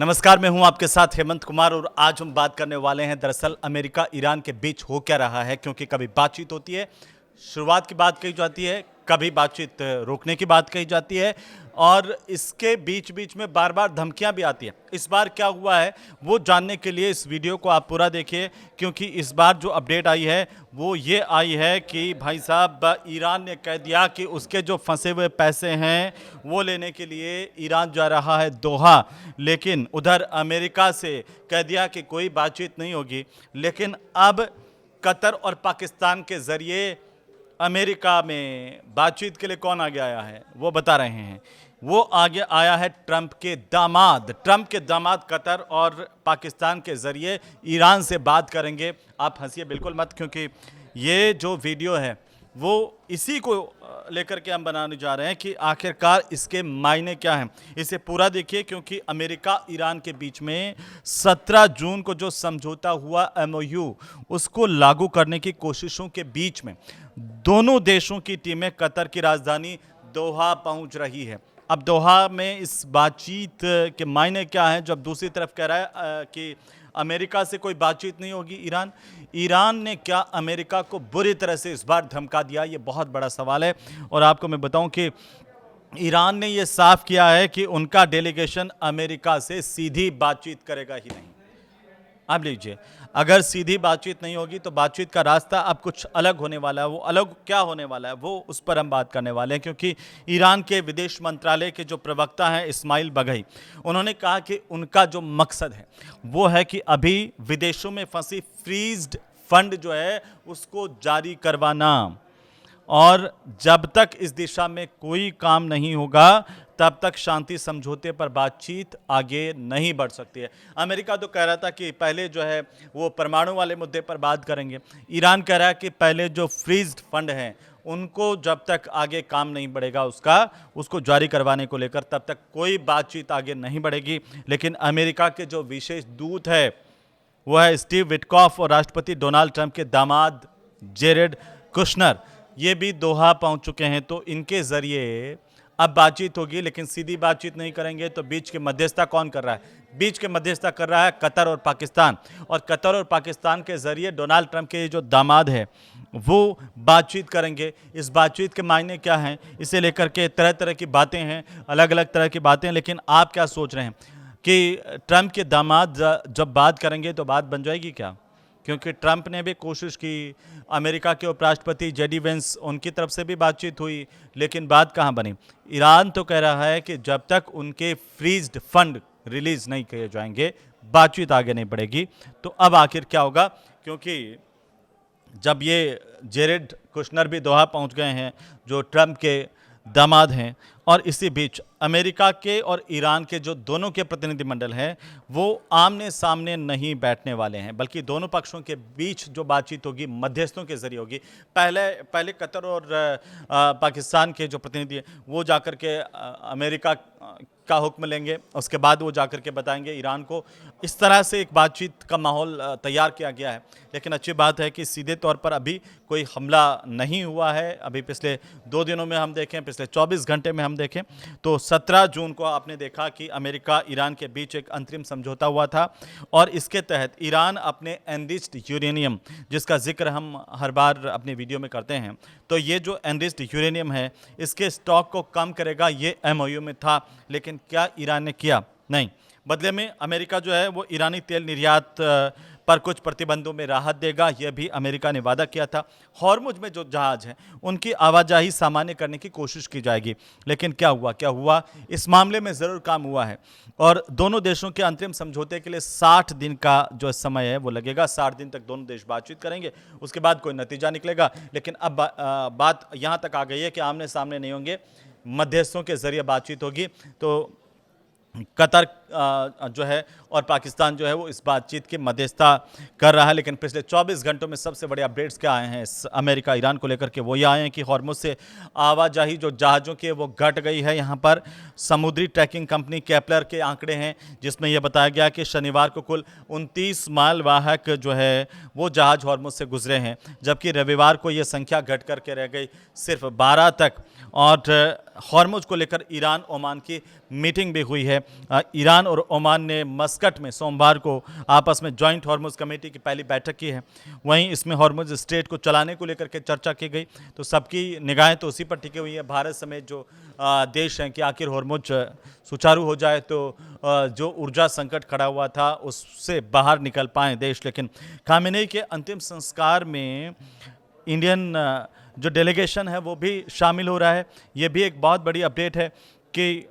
नमस्कार, मैं हूं आपके साथ हेमंत कुमार और आज हम बात करने वाले हैं दरअसल अमेरिका ईरान के बीच हो क्या रहा है। क्योंकि कभी बातचीत होती है, शुरुआत की बात कही जाती है, कभी बातचीत रोकने की बात कही जाती है और इसके बीच बीच में बार बार धमकियां भी आती हैं। इस बार क्या हुआ है वो जानने के लिए इस वीडियो को आप पूरा देखिए, क्योंकि इस बार जो अपडेट आई है वो ये आई है कि भाई साहब ईरान ने कह दिया कि उसके जो फंसे हुए पैसे हैं वो लेने के लिए ईरान जा रहा है दोहा। लेकिन उधर अमेरिका से कह दिया कि कोई बातचीत नहीं होगी। लेकिन अब कतर और पाकिस्तान के ज़रिए अमेरिका में बातचीत के लिए कौन आगे आया है वो बता रहे हैं। वो आगे आया है ट्रंप के दामाद कतर और पाकिस्तान के ज़रिए ईरान से बात करेंगे। आप हंसिए बिल्कुल मत, क्योंकि ये जो वीडियो है वो इसी को लेकर के हम बनाने जा रहे हैं कि आखिरकार इसके मायने क्या हैं। इसे पूरा देखिए, क्योंकि अमेरिका ईरान के बीच में 17 जून को जो समझौता हुआ MOU उसको लागू करने की कोशिशों के बीच में दोनों देशों की टीमें कतर की राजधानी दोहा पहुंच रही है। अब दोहा में इस बातचीत के मायने क्या हैं, जब दूसरी तरफ कह रहा है कि अमेरिका से कोई बातचीत नहीं होगी। ईरान ने क्या अमेरिका को बुरी तरह से इस बार धमका दिया, ये बहुत बड़ा सवाल है। और आपको मैं बताऊं कि ईरान ने ये साफ किया है कि उनका डेलीगेशन अमेरिका से सीधी बातचीत करेगा ही नहीं। अब लीजिए, अगर सीधी बातचीत नहीं होगी तो बातचीत का रास्ता अब कुछ अलग होने वाला है। वो अलग क्या होने वाला है वो उस पर हम बात करने वाले हैं, क्योंकि ईरान के विदेश मंत्रालय के जो प्रवक्ता हैं इस्माइल बघई, उन्होंने कहा कि उनका जो मकसद है वो है कि अभी विदेशों में फंसी फ्रीज्ड फंड जो है उसको जारी करवाना, और जब तक इस दिशा में कोई काम नहीं होगा तब तक शांति समझौते पर बातचीत आगे नहीं बढ़ सकती है। अमेरिका तो कह रहा था कि पहले जो है वो परमाणु वाले मुद्दे पर बात करेंगे। ईरान कह रहा है कि पहले जो फ्रीज्ड फंड हैं उनको जब तक आगे काम नहीं बढ़ेगा उसको जारी करवाने को लेकर तब तक कोई बातचीत आगे नहीं बढ़ेगी। लेकिन अमेरिका के जो विशेष दूत है वो है स्टीव विटकॉफ और राष्ट्रपति डोनाल्ड ट्रंप के दामाद जेरेड कुशनर, ये भी दोहा पहुंच चुके हैं। तो इनके जरिए अब बातचीत होगी, लेकिन सीधी बातचीत नहीं करेंगे। तो बीच के मध्यस्थता कौन कर रहा है? बीच के मध्यस्थता कर रहा है कतर और पाकिस्तान। और कतर और पाकिस्तान के जरिए डोनाल्ड ट्रंप के जो दामाद है वो बातचीत करेंगे। इस बातचीत के मायने क्या हैं, इसे लेकर के तरह तरह की बातें हैं, अलग अलग तरह की बातें। लेकिन आप क्या सोच रहे हैं कि ट्रंप के दामाद जब बात करेंगे तो बात बन जाएगी क्या? क्योंकि ट्रंप ने भी कोशिश की, अमेरिका के उपराष्ट्रपति JD वेंस उनकी तरफ से भी बातचीत हुई, लेकिन बात कहाँ बनी? ईरान तो कह रहा है कि जब तक उनके फ्रीज्ड फंड रिलीज नहीं किए जाएंगे बातचीत आगे नहीं बढ़ेगी। तो अब आखिर क्या होगा? क्योंकि जब ये जेरेड कुशनर भी दोहा पहुंच गए हैं जो ट्रंप के दामाद हैं, और इसी बीच अमेरिका के और ईरान के जो दोनों के प्रतिनिधिमंडल हैं वो आमने सामने नहीं बैठने वाले हैं, बल्कि दोनों पक्षों के बीच जो बातचीत होगी मध्यस्थों के जरिए होगी। पहले कतर और पाकिस्तान के जो प्रतिनिधि हैं वो जाकर के अमेरिका का हुक्म लेंगे, उसके बाद वो जाकर के बताएंगे ईरान को। इस तरह से एक बातचीत का माहौल तैयार किया गया है। लेकिन अच्छी बात है कि सीधे तौर पर अभी कोई हमला नहीं हुआ है। अभी पिछले 2 दिनों में हम देखें, पिछले 24 घंटे में हम देखें तो 17 जून को आपने देखा कि अमेरिका ईरान के बीच एक अंतरिम समझौता हुआ था, और इसके तहत ईरान अपने एनरिच्ड यूरेनियम, जिसका जिक्र हम हर बार अपनी वीडियो में करते हैं, तो ये जो एनरिच्ड यूरेनियम है इसके स्टॉक को कम करेगा, ये MOU में था। लेकिन क्या ईरान ने किया? नहीं। बदले में अमेरिका जो है वो ईरानी तेल निर्यात पर कुछ प्रतिबंधों में राहत देगा, यह भी अमेरिका ने वादा किया था। हॉर्मुज में जो जहाज हैं उनकी आवाजाही सामान्य करने की कोशिश की जाएगी। लेकिन क्या हुआ? इस मामले में ज़रूर काम हुआ है, और दोनों देशों के अंतरिम समझौते के लिए 60 दिन का जो समय है वो लगेगा। 60 दिन तक दोनों देश बातचीत करेंगे, उसके बाद कोई नतीजा निकलेगा। लेकिन अब बात यहाँ तक आ गई है कि आमने सामने नहीं होंगे, मध्यस्थों के जरिए बातचीत होगी। तो कतर जो है और पाकिस्तान जो है वो इस बातचीत की मध्यस्थता कर रहा है। लेकिन पिछले 24 घंटों में सबसे बड़े अपडेट्स क्या आए हैं इस अमेरिका ईरान को लेकर के? वो ये आए हैं कि हॉर्मुज से आवाजाही जो जहाज़ों की है वो घट गई है। यहाँ पर समुद्री ट्रैकिंग कंपनी केपलर के आंकड़े हैं, जिसमें यह बताया गया कि शनिवार को कुल 29 मालवाहक जो है वो जहाज़ हॉर्मुज से गुजरे हैं, जबकि रविवार को ये संख्या घट करके रह गई सिर्फ 12 तक। और हॉर्मुज को लेकर ईरान ओमान की मीटिंग भी हुई है। ईरान और ओमान ने मस्कट में सोमवार को आपस में जॉइंट हॉर्मुज कमेटी की पहली बैठक की है। वहीं इसमें हॉर्मुज स्ट्रेट को चलाने को लेकर के चर्चा की गई। तो सबकी निगाहें तो उसी पर टिकी हुई है, भारत समेत जो देश हैं, कि आखिर हॉर्मुज सुचारू हो जाए तो जो ऊर्जा संकट खड़ा हुआ था उससे बाहर निकल पाएँ देश। लेकिन खामेनेई के अंतिम संस्कार में इंडियन जो डेलीगेशन है वो भी शामिल हो रहा है। ये भी एक बहुत बड़ी अपडेट है कि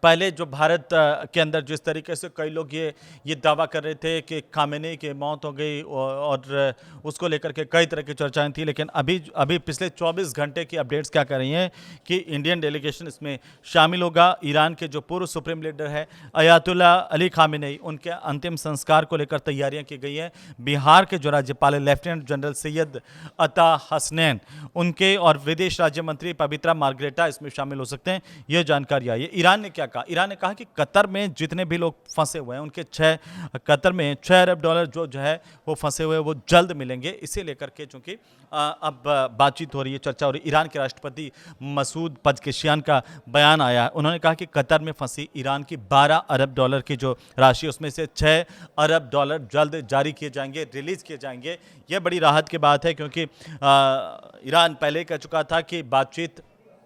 पहले जो भारत के अंदर जिस तरीके से कई लोग ये दावा कर रहे थे कि खामेनेई की मौत हो गई और उसको लेकर के कई तरह की चर्चाएं थी, लेकिन अभी पिछले 24 घंटे की अपडेट्स क्या कर रही हैं कि इंडियन डेलीगेशन इसमें शामिल होगा। ईरान के जो पूर्व सुप्रीम लीडर है अयातुल्ला अली खामेनेई, उनके अंतिम संस्कार को लेकर तैयारियां की गई हैं। बिहार के जो राज्यपाल है लेफ्टिनेंट जनरल सैयद अता हसनैन, उनके और विदेश राज्य मंत्री पवित्रा मार्ग्रेटा इसमें शामिल हो सकते हैं, ये जानकारी आई है। ईरान ने क्या कहा? ईरान ने कहा कि कतर में जितने भी लोग फंसे हुए हैं उनके कतर में $6 अरब जो है वो फंसे हुए वो जल्द मिलेंगे। इसे लेकर के चूंकि अब बातचीत हो रही है, चर्चा हो रही है। ईरान के राष्ट्रपति मसूद पज़ेश्कियान का बयान आया है। उन्होंने कहा कि कतर में फंसी ईरान की $12 अरब की जो राशि, उसमें से $6 अरब जल्द जारी किए जाएंगे, रिलीज किए जाएंगे। यह बड़ी राहत की बात है, क्योंकि ईरान पहले कह चुका था कि बातचीत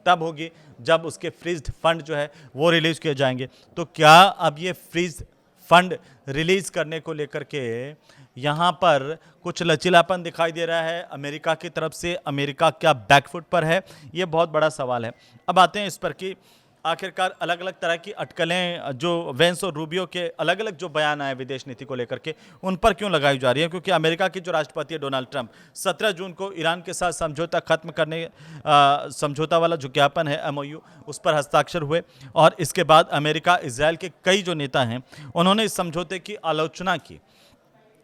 तब होगी जब उसके फ्रीज्ड फंड जो है वो रिलीज किए जाएंगे। तो क्या अब ये फ्रीज फंड रिलीज करने को लेकर के यहाँ पर कुछ लचीलापन दिखाई दे रहा है अमेरिका की तरफ से? अमेरिका क्या बैकफुट पर है? ये बहुत बड़ा सवाल है। अब आते हैं इस पर कि आखिरकार अलग अलग तरह की अटकलें जो वेंस और रूबियो के अलग अलग जो बयान आए विदेश नीति को लेकर के, उन पर क्यों लगाई जा रही है? क्योंकि अमेरिका के जो राष्ट्रपति है डोनाल्ड ट्रंप 17 जून को ईरान के साथ समझौता खत्म करने समझौता वाला जो ज्ञापन है MOU, उस पर हस्ताक्षर हुए और इसके बाद अमेरिका इजराइल के कई जो नेता हैं उन्होंने इस समझौते की आलोचना की।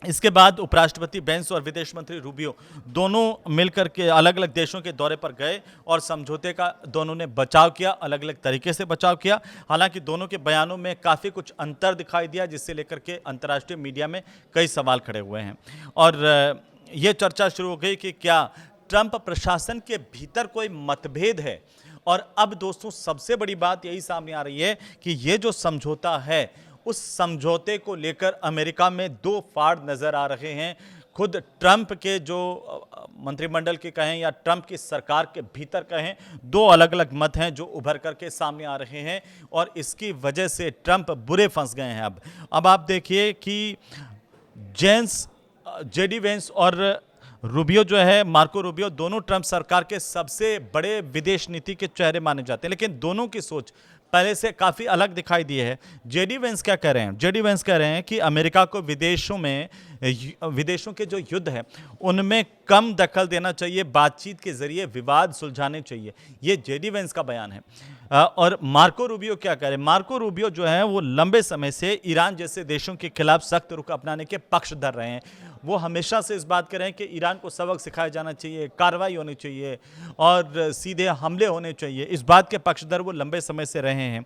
इसके बाद उपराष्ट्रपति बेंस और विदेश मंत्री रूबियो दोनों मिलकर के अलग अलग देशों के दौरे पर गए और समझौते का दोनों ने बचाव किया, अलग अलग तरीके से बचाव किया। हालांकि दोनों के बयानों में काफ़ी कुछ अंतर दिखाई दिया, जिससे लेकर के अंतर्राष्ट्रीय मीडिया में कई सवाल खड़े हुए हैं और ये चर्चा शुरू हो गई कि क्या ट्रंप प्रशासन के भीतर कोई मतभेद है। और अब दोस्तों सबसे बड़ी बात यही सामने आ रही है कि ये जो समझौता है उस समझौते को लेकर अमेरिका में दो फाड़ नजर आ रहे हैं। खुद ट्रंप के जो मंत्रिमंडल के कहें या ट्रंप की सरकार के भीतर कहें, दो अलग अलग मत हैं जो उभर करके सामने आ रहे हैं और इसकी वजह से ट्रंप बुरे फंस गए हैं। अब आप देखिए कि जेडी वेंस और रूबियो जो है, मार्को रूबियो, दोनों ट्रंप सरकार के सबसे बड़े विदेश नीति के चेहरे माने जाते हैं, लेकिन दोनों की सोच पहले से काफ़ी अलग दिखाई दी है। जेडी वेंस क्या कह रहे हैं? जेडी वेंस कह रहे हैं कि अमेरिका को विदेशों के जो युद्ध है उनमें कम दखल देना चाहिए, बातचीत के जरिए विवाद सुलझाने चाहिए। ये जेडी वेंस का बयान है। और मार्को रूबियो क्या कह रहे हैं? मार्को रूबियो जो है वो लंबे समय से ईरान जैसे देशों के खिलाफ सख्त रुख अपनाने के पक्षधर रहे हैं। वो हमेशा से इस बात कर रहे हैं कि ईरान को सबक सिखाया जाना चाहिए, कार्रवाई होनी चाहिए और सीधे हमले होने चाहिए। इस बात के पक्षधर वो लंबे समय से रहे हैं,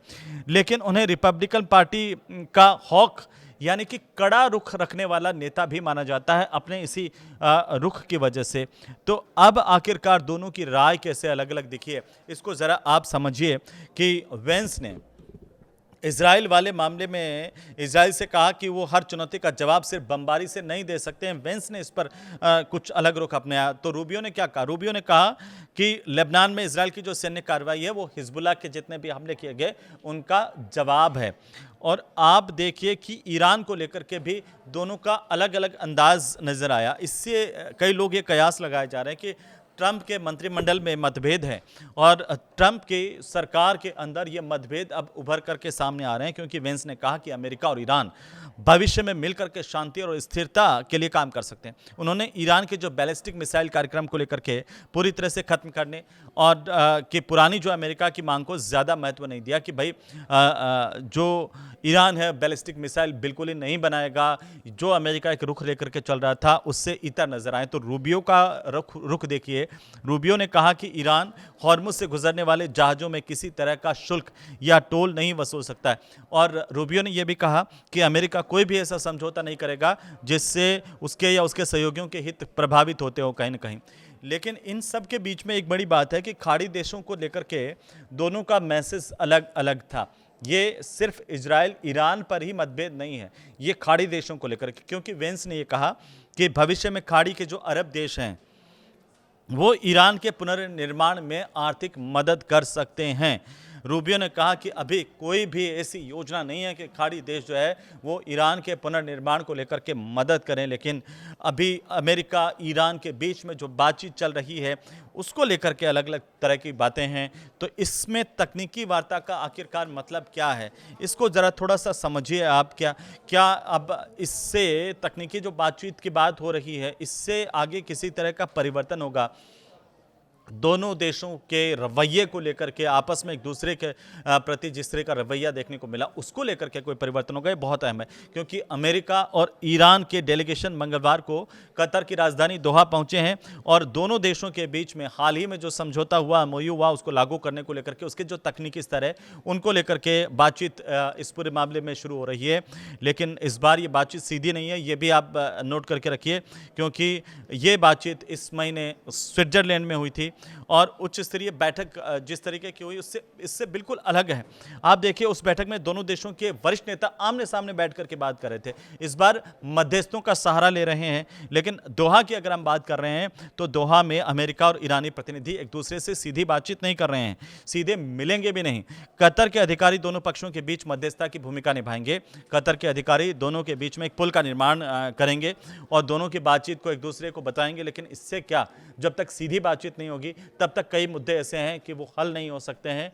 लेकिन उन्हें रिपब्लिकन पार्टी का हॉक यानी कि कड़ा रुख रखने वाला नेता भी माना जाता है अपने इसी रुख की वजह से। तो अब आखिरकार दोनों की राय कैसे अलग अलग दिखी है, इसको ज़रा आप समझिए कि वेंस ने इजराइल वाले मामले में इजराइल से कहा कि वो हर चुनौती का जवाब सिर्फ बमबारी से नहीं दे सकते हैं। वेंस ने इस पर कुछ अलग रुख अपनाया। तो रूबियो ने क्या कहा? रूबियो ने कहा कि लेबनान में इजराइल की जो सैन्य कार्रवाई है वो हिजबुल्लाह के जितने भी हमले किए गए उनका जवाब है। और आप देखिए कि ईरान को लेकर के भी दोनों का अलग अलग अंदाज नजर आया। इससे कई लोग ये कयास लगाए जा रहे हैं कि ट्रंप के मंत्रिमंडल में मतभेद है और ट्रंप की सरकार के अंदर ये मतभेद अब उभर करके सामने आ रहे हैं, क्योंकि वेंस ने कहा कि अमेरिका और ईरान भविष्य में मिलकर के शांति और स्थिरता के लिए काम कर सकते हैं। उन्होंने ईरान के जो बैलिस्टिक मिसाइल कार्यक्रम को लेकर के पूरी तरह से खत्म करने और कि पुरानी जो अमेरिका की मांग को ज़्यादा महत्व नहीं दिया कि भाई जो ईरान है बैलिस्टिक मिसाइल बिल्कुल ही नहीं बनाएगा। जो अमेरिका एक रुख लेकर के चल रहा था उससे इतर नजर आए। तो रूबियो का रुख देखिए। रूबियो ने कहा कि ईरान हॉर्मुज से गुजरने वाले जहाज़ों में किसी तरह का शुल्क या टोल नहीं वसूल सकता है। और रूबियो ने यह भी कहा कि अमेरिका कोई भी ऐसा समझौता नहीं करेगा जिससे उसके या उसके सहयोगियों के हित प्रभावित होते हो कहीं ना कहीं। लेकिन इन सब के बीच में एक बड़ी बात है कि खाड़ी देशों को लेकर के दोनों का मैसेज अलग अलग था। ये सिर्फ इजराइल ईरान पर ही मतभेद नहीं है, ये खाड़ी देशों को लेकर, क्योंकि वेंस ने ये कहा कि भविष्य में खाड़ी के जो अरब देश हैं वो ईरान के पुनर्निर्माण में आर्थिक मदद कर सकते हैं। रूबियो ने कहा कि अभी कोई भी ऐसी योजना नहीं है कि खाड़ी देश जो है वो ईरान के पुनर्निर्माण को लेकर के मदद करें, लेकिन अभी अमेरिका ईरान के बीच में जो बातचीत चल रही है उसको लेकर के अलग अलग तरह की बातें हैं। तो इसमें तकनीकी वार्ता का आखिरकार मतलब क्या है, इसको ज़रा थोड़ा सा समझिए आप। क्या क्या अब इससे तकनीकी जो बातचीत की बात हो रही है इससे आगे किसी तरह का परिवर्तन होगा? दोनों देशों के रवैये को लेकर के आपस में एक दूसरे के प्रति जिस तरह का रवैया देखने को मिला उसको लेकर के कोई परिवर्तन होगा, ये बहुत अहम है। क्योंकि अमेरिका और ईरान के डेलीगेशन मंगलवार को कतर की राजधानी दोहा पहुंचे हैं और दोनों देशों के बीच में हाल ही में जो समझौता हुआ, एमओयू हुआ, उसको लागू करने को लेकर के उसके जो तकनीकी स्तर है उनको लेकर के बातचीत इस पूरे मामले में शुरू हो रही है। लेकिन इस बार ये बातचीत सीधी नहीं है, ये भी आप नोट करके रखिए, क्योंकि ये बातचीत इस महीने स्विट्जरलैंड में हुई थी और उच्च स्तरीय बैठक जिस तरीके की हुई उससे इससे बिल्कुल अलग है। आप देखिए उस बैठक में दोनों देशों के वरिष्ठ नेता आमने सामने बैठ करके बात कर रहे थे। इस बार मध्यस्थों का सहारा ले रहे हैं, लेकिन दोहा की अगर हम बात कर रहे हैं तो दोहा में अमेरिका और ईरानी प्रतिनिधि एक दूसरे से सीधी बातचीत नहीं कर रहे हैं, सीधे मिलेंगे भी नहीं। कतर के अधिकारी दोनों पक्षों के बीच मध्यस्थता की भूमिका निभाएंगे। कतर के अधिकारी दोनों के बीच में एक पुल का निर्माण करेंगे और दोनों की बातचीत को एक दूसरे को बताएंगे। लेकिन इससे क्या, जब तक सीधी बातचीत नहीं होगी तब तक कई मुद्दे ऐसे हैं कि वो हल नहीं हो सकते हैं।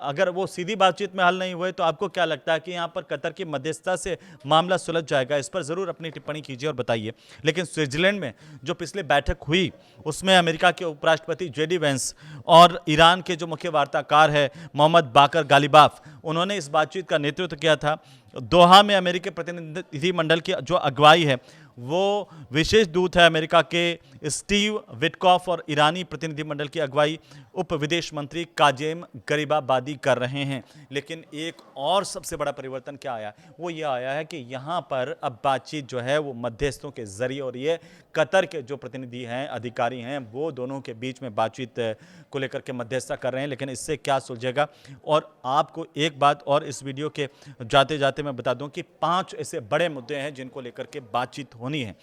अगर वो सीधी बातचीत में हल नहीं हुए तो आपको क्या लगता है कि यहाँ पर कतर की मध्यस्थता से मामला सुलझ जाएगा? इस पर ज़रूर अपनी टिप्पणी कीजिए और बताइए। लेकिन स्विट्जरलैंड में जो पिछले बैठक हुई उसमें अमेरिका के उपराष्ट्रपति जेडी वेंस और ईरान के जो मुख्य वार्ताकार है मोहम्मद बाकर गालिबाफ, उन्होंने इस बातचीत का नेतृत्व किया था। दोहा में अमेरिकी प्रतिनिधिमंडल की जो अगुवाई है वो विशेष दूत है अमेरिका के स्टीव विटकॉफ और ईरानी प्रतिनिधिमंडल की अगुवाई उप विदेश मंत्री काजेम गरीबाबादी कर रहे हैं। लेकिन एक और सबसे बड़ा परिवर्तन क्या आया, वो ये आया है कि यहाँ पर अब बातचीत जो है वो मध्यस्थों के जरिए हो रही है। कतर के जो प्रतिनिधि हैं, अधिकारी हैं, वो दोनों के बीच में बातचीत को लेकर के मध्यस्थता कर रहे हैं। लेकिन इससे क्या सुलझेगा? और आपको एक बात और इस वीडियो के जाते जाते मैं बता दूं कि 5 ऐसे बड़े मुद्दे हैं जिनको लेकर के बातचीत होनी है।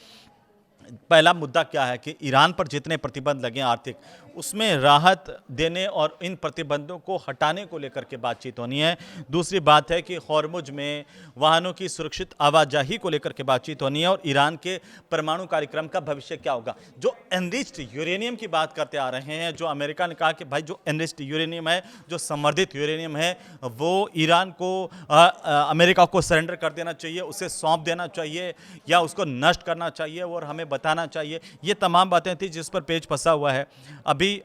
पहला मुद्दा क्या है कि ईरान पर जितने प्रतिबंध लगे आर्थिक, उसमें राहत देने और इन प्रतिबंधों को हटाने को लेकर के बातचीत होनी है। दूसरी बात है कि हॉर्मुज में वाहनों की सुरक्षित आवाजाही को लेकर के बातचीत होनी है और ईरान के परमाणु कार्यक्रम का भविष्य क्या होगा। जो एनरिच्ड यूरेनियम की बात करते आ रहे हैं, जो अमेरिका ने कहा कि भाई जो एनरिच्ड यूरेनियम है, जो संवर्धित यूरेनियम है, वो ईरान को अमेरिका को सरेंडर कर देना चाहिए, उसे सौंप देना चाहिए या उसको नष्ट करना चाहिए और हमें बताना चाहिए। ये तमाम बातें थी जिस पर पेच फंसा हुआ है।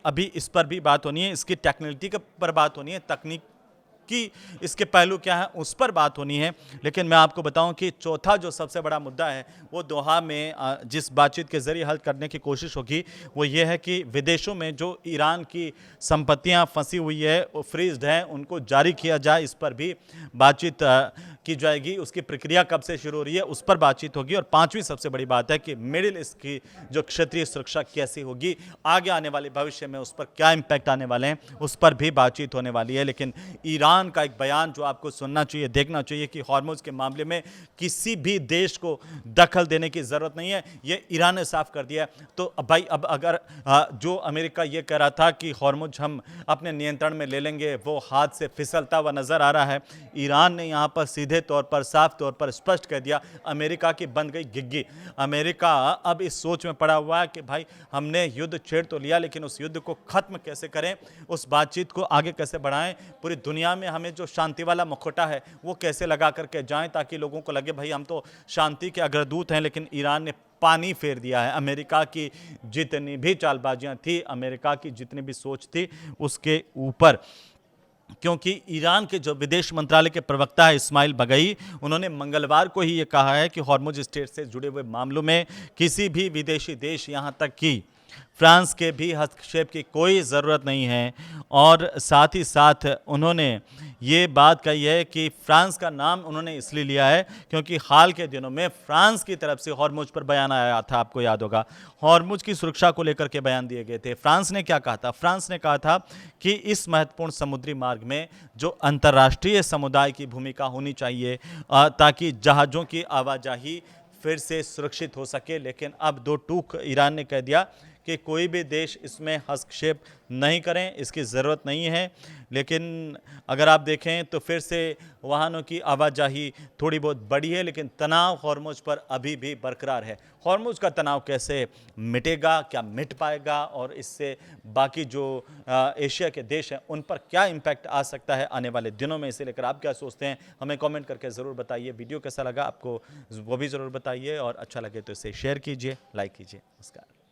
अभी इस पर भी बात होनी है, इसकी टेक्निकलिटी पर बात होनी है, तकनीक की इसके पहलू क्या है उस पर बात होनी है। लेकिन मैं आपको बताऊं कि चौथा जो सबसे बड़ा मुद्दा है वो दोहा में जिस बातचीत के जरिए हल करने की कोशिश होगी वो ये है कि विदेशों में जो ईरान की संपत्तियां फंसी हुई है, वो फ्रीज्ड हैं, उनको जारी किया जाए, इस पर भी बातचीत की जाएगी। उसकी प्रक्रिया कब से शुरू हो रही है उस पर बातचीत होगी। और पांचवी सबसे बड़ी बात है कि मिडिल ईस्ट की जो क्षेत्रीय सुरक्षा कैसी होगी, आगे आने वाले भविष्य में उस पर क्या इम्पैक्ट आने वाले हैं, उस पर भी बातचीत होने वाली है। लेकिन ईरान का एक बयान जो आपको सुनना चाहिए, देखना चाहिए कि हॉर्मुज के मामले में किसी भी देश को दखल देने की जरूरत नहीं है, ये ईरान ने साफ कर दिया। तो भाई अब अगर जो अमेरिका ये कह रहा था कि हॉर्मुज हम अपने नियंत्रण में ले लेंगे, वो हाथ से फिसलता हुआ नजर आ रहा है। ईरान ने यहाँ पर सीधे तौर पर, साफ तौर पर स्पष्ट कह दिया, अमेरिका की बन गई गिग्गी। अमेरिका अब इस सोच में पड़ा हुआ है कि भाई हमने युद्ध छेड़ तो लिया, लेकिन उस युद्ध को खत्म कैसे करें, उस बातचीत को आगे कैसे बढ़ाएं, पूरी दुनिया में हमें जो शांति वाला मुखौटा है वो कैसे लगा करके जाएं ताकि लोगों को लगे भाई हम तो शांति के अग्रदूत हैं। लेकिन ईरान ने पानी फेर दिया है। अमेरिका की जितनी भी चालबाजियां थी, अमेरिका की जितनी भी सोच थी उसके ऊपर, क्योंकि ईरान के जो विदेश मंत्रालय के प्रवक्ता है इस्माइल बगई, उन्होंने मंगलवार को ही ये कहा है कि हॉर्मुज स्ट्रेट से जुड़े हुए मामलों में किसी भी विदेशी देश, यहाँ तक कि फ्रांस के भी हस्तक्षेप की कोई ज़रूरत नहीं है। और साथ ही साथ उन्होंने ये बात कही है कि फ्रांस का नाम उन्होंने इसलिए लिया है क्योंकि हाल के दिनों में फ्रांस की तरफ से हॉर्मुज पर बयान आया था, आपको याद होगा। हॉर्मुज की सुरक्षा को लेकर के बयान दिए गए थे। फ्रांस ने क्या कहा था? फ्रांस ने कहा था कि इस महत्वपूर्ण समुद्री मार्ग में जो अंतर्राष्ट्रीय समुदाय की भूमिका होनी चाहिए ताकि जहाज़ों की आवाजाही फिर से सुरक्षित हो सके। लेकिन अब दो टूक ईरान ने कह दिया कि कोई भी देश इसमें हस्तक्षेप नहीं करें, इसकी ज़रूरत नहीं है। लेकिन अगर आप देखें तो फिर से वाहनों की आवाजाही थोड़ी बहुत बढ़ी है, लेकिन तनाव हॉर्मुज पर अभी भी बरकरार है। हॉर्मुज का तनाव कैसे मिटेगा, क्या मिट पाएगा, और इससे बाकी जो एशिया के देश हैं उन पर क्या इम्पैक्ट आ सकता है आने वाले दिनों में, इसे लेकर आप क्या सोचते हैं हमें कमेंट करके ज़रूर बताइए। वीडियो कैसा लगा आपको वो भी ज़रूर बताइए, और अच्छा लगे तो इसे शेयर कीजिए, लाइक कीजिए। नमस्कार।